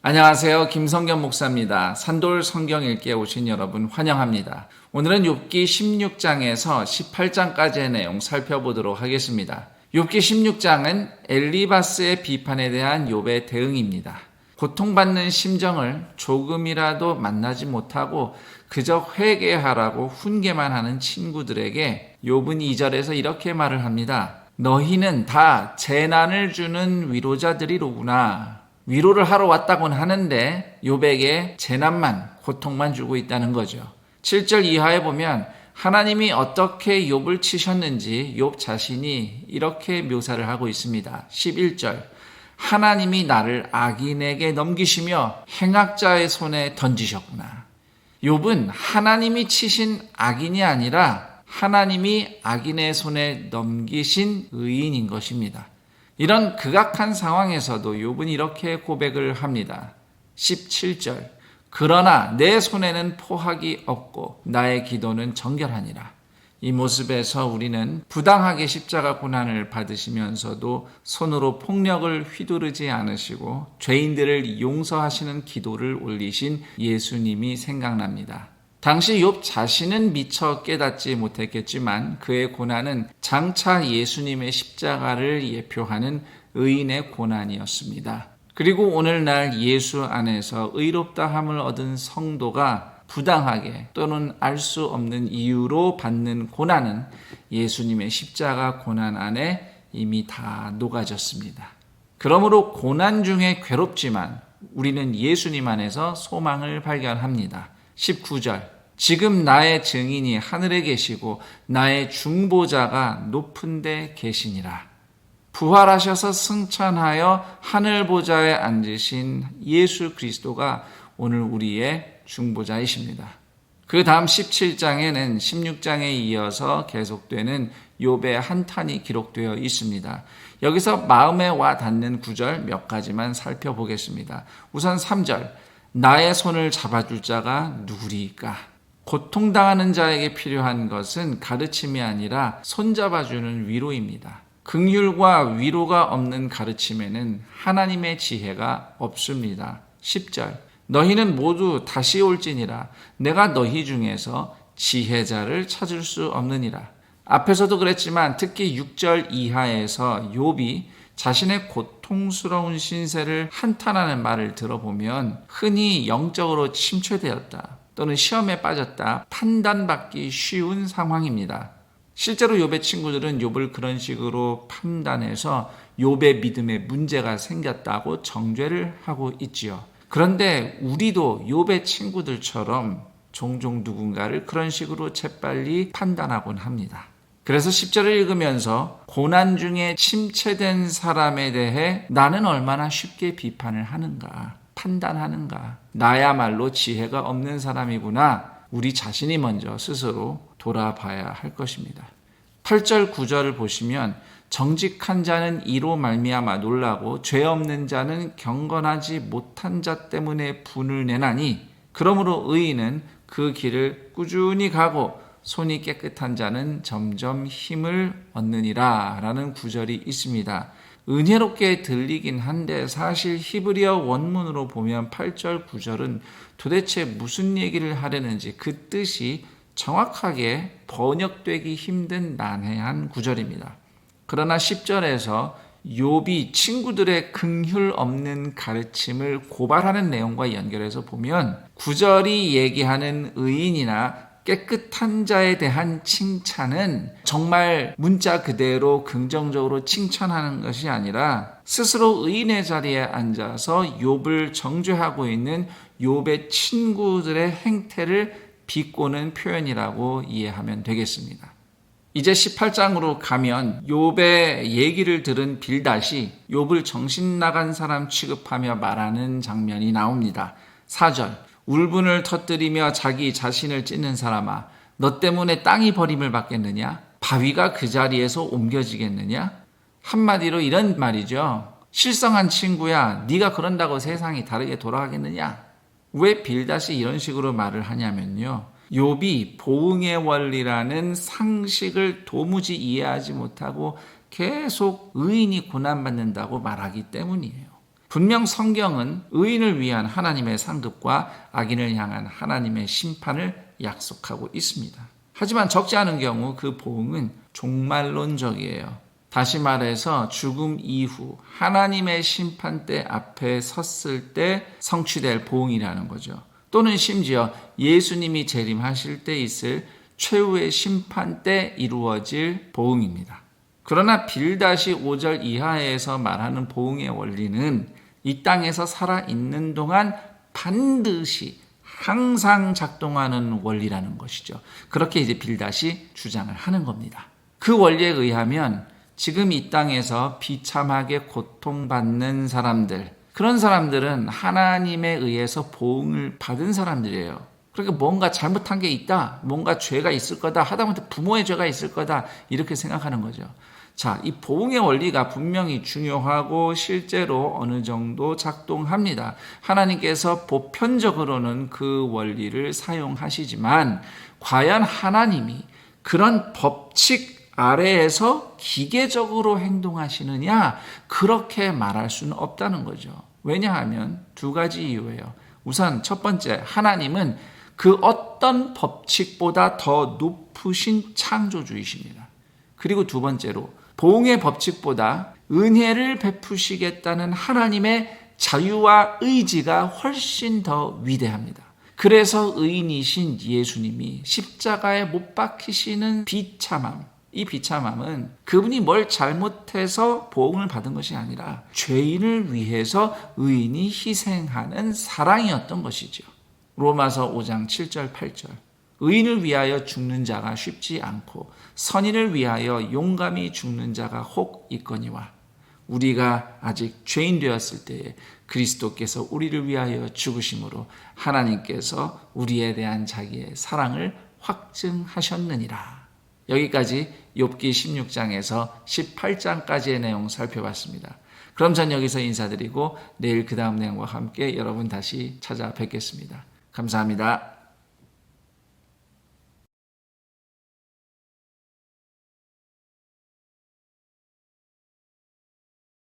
안녕하세요. 김성겸 목사입니다. 산돌 성경 읽기에 오신 여러분 환영합니다. 오늘은 욥기 16장에서 18장까지의 내용 살펴보도록 하겠습니다. 욥기 16장은 엘리바스의 비판에 대한 욥의 대응입니다. 고통받는 심정을 조금이라도 만나지 못하고 그저 회개하라고 훈계만 하는 친구들에게 욥은 2절에서 이렇게 말을 합니다. 너희는 다 재난을 주는 위로자들이로구나. 위로를 하러 왔다고는 하는데 욥에게 재난만, 고통만 주고 있다는 거죠. 7절 이하에 보면 하나님이 어떻게 욥을 치셨는지 욥 자신이 이렇게 묘사를 하고 있습니다. 11절 하나님이 나를 악인에게 넘기시며 행악자의 손에 던지셨구나. 욥은 하나님이 치신 악인이 아니라 하나님이 악인의 손에 넘기신 의인인 것입니다. 이런 극악한 상황에서도 욥은 이렇게 고백을 합니다. 17절 그러나 내 손에는 포학이 없고 나의 기도는 정결하니라. 이 모습에서 우리는 부당하게 십자가 고난을 받으시면서도 손으로 폭력을 휘두르지 않으시고 죄인들을 용서하시는 기도를 올리신 예수님이 생각납니다. 당시 욥 자신은 미처 깨닫지 못했겠지만 그의 고난은 장차 예수님의 십자가를 예표하는 의인의 고난이었습니다. 그리고 오늘날 예수 안에서 의롭다함을 얻은 성도가 부당하게 또는 알 수 없는 이유로 받는 고난은 예수님의 십자가 고난 안에 이미 다 녹아졌습니다. 그러므로 고난 중에 괴롭지만 우리는 예수님 안에서 소망을 발견합니다. 19절 지금 나의 증인이 하늘에 계시고 나의 중보자가 높은 데 계시니라. 부활하셔서 승천하여 하늘 보좌에 앉으신 예수 그리스도가 오늘 우리의 중보자이십니다. 그 다음 17장에는 16장에 이어서 계속되는 욥의 한탄이 기록되어 있습니다. 여기서 마음에 와 닿는 구절 몇 가지만 살펴보겠습니다. 우선 3절 나의 손을 잡아줄 자가 누구리까? 고통당하는 자에게 필요한 것은 가르침이 아니라 손잡아주는 위로입니다. 긍휼과 위로가 없는 가르침에는 하나님의 지혜가 없습니다. 10절 너희는 모두 다시 올지니라 내가 너희 중에서 지혜자를 찾을 수 없느니라. 앞에서도 그랬지만 특히 6절 이하에서 욥이 자신의 고통스러운 신세를 한탄하는 말을 들어보면 흔히 영적으로 침체되었다 또는 시험에 빠졌다 판단받기 쉬운 상황입니다. 실제로 욥의 친구들은 욥을 그런 식으로 판단해서 욥의 믿음에 문제가 생겼다고 정죄를 하고 있지요. 그런데 우리도 욥의 친구들처럼 종종 누군가를 그런 식으로 재빨리 판단하곤 합니다. 그래서 10절을 읽으면서 고난 중에 침체된 사람에 대해 나는 얼마나 쉽게 비판을 하는가, 판단하는가. 나야말로 지혜가 없는 사람이구나. 우리 자신이 먼저 스스로 돌아봐야 할 것입니다. 8절 9절을 보시면 정직한 자는 이로 말미암아 놀라고 죄 없는 자는 경건하지 못한 자 때문에 분을 내나니 그러므로 의인은 그 길을 꾸준히 가고 손이 깨끗한 자는 점점 힘을 얻느니라 라는 구절이 있습니다. 은혜롭게 들리긴 한데 사실 히브리어 원문으로 보면 8절 9절은 도대체 무슨 얘기를 하려는지 그 뜻이 정확하게 번역되기 힘든 난해한 구절입니다. 그러나 10절에서 욥이 친구들의 긍휼 없는 가르침을 고발하는 내용과 연결해서 보면 9절이 얘기하는 의인이나 깨끗한 자에 대한 칭찬은 정말 문자 그대로 긍정적으로 칭찬하는 것이 아니라 스스로 의인의 자리에 앉아서 욥을 정죄하고 있는 욥의 친구들의 행태를 비꼬는 표현이라고 이해하면 되겠습니다. 이제 18장으로 가면 욥의 얘기를 들은 빌닷이 욥을 정신 나간 사람 취급하며 말하는 장면이 나옵니다. 4절 울분을 터뜨리며 자기 자신을 찢는 사람아 너 때문에 땅이 버림을 받겠느냐? 바위가 그 자리에서 옮겨지겠느냐? 한마디로 이런 말이죠. 실성한 친구야 네가 그런다고 세상이 다르게 돌아가겠느냐? 왜 빌닷이 이런 식으로 말을 하냐면요. 욥이 보응의 원리라는 상식을 도무지 이해하지 못하고 계속 의인이 고난받는다고 말하기 때문이에요. 분명 성경은 의인을 위한 하나님의 상급과 악인을 향한 하나님의 심판을 약속하고 있습니다. 하지만 적지 않은 경우 그 보응은 종말론적이에요. 다시 말해서 죽음 이후 하나님의 심판대 앞에 섰을 때 성취될 보응이라는 거죠. 또는 심지어 예수님이 재림하실 때 있을 최후의 심판 때 이루어질 보응입니다. 그러나 빌닷이 5절 이하에서 말하는 보응의 원리는 이 땅에서 살아있는 동안 반드시 항상 작동하는 원리라는 것이죠. 그렇게 이제 빌닷이 주장을 하는 겁니다. 그 원리에 의하면 지금 이 땅에서 비참하게 고통받는 사람들, 그런 사람들은 하나님에 의해서 보응을 받은 사람들이에요. 그러니까 뭔가 잘못한 게 있다, 뭔가 죄가 있을 거다, 하다못해 부모의 죄가 있을 거다, 이렇게 생각하는 거죠. 자, 이 보응의 원리가 분명히 중요하고 실제로 어느 정도 작동합니다. 하나님께서 보편적으로는 그 원리를 사용하시지만 과연 하나님이 그런 법칙 아래에서 기계적으로 행동하시느냐? 그렇게 말할 수는 없다는 거죠. 왜냐하면 두 가지 이유예요. 우선 첫 번째, 하나님은 그 어떤 법칙보다 더 높으신 창조주이십니다. 그리고 두 번째로, 보응의 법칙보다 은혜를 베푸시겠다는 하나님의 자유와 의지가 훨씬 더 위대합니다. 그래서 의인이신 예수님이 십자가에 못 박히시는 비참함, 이 비참함은 그분이 뭘 잘못해서 보응을 받은 것이 아니라 죄인을 위해서 의인이 희생하는 사랑이었던 것이죠. 로마서 5장 7절 8절. 의인을 위하여 죽는 자가 쉽지 않고 선인을 위하여 용감히 죽는 자가 혹 있거니와, 우리가 아직 죄인 되었을 때에 그리스도께서 우리를 위하여 죽으심으로 하나님께서 우리에 대한 자기의 사랑을 확증하셨느니라. 여기까지 욥기 16장에서 18장까지의 내용 살펴봤습니다. 그럼 전 여기서 인사드리고 내일 그 다음 내용과 함께 여러분 다시 찾아뵙겠습니다. 감사합니다.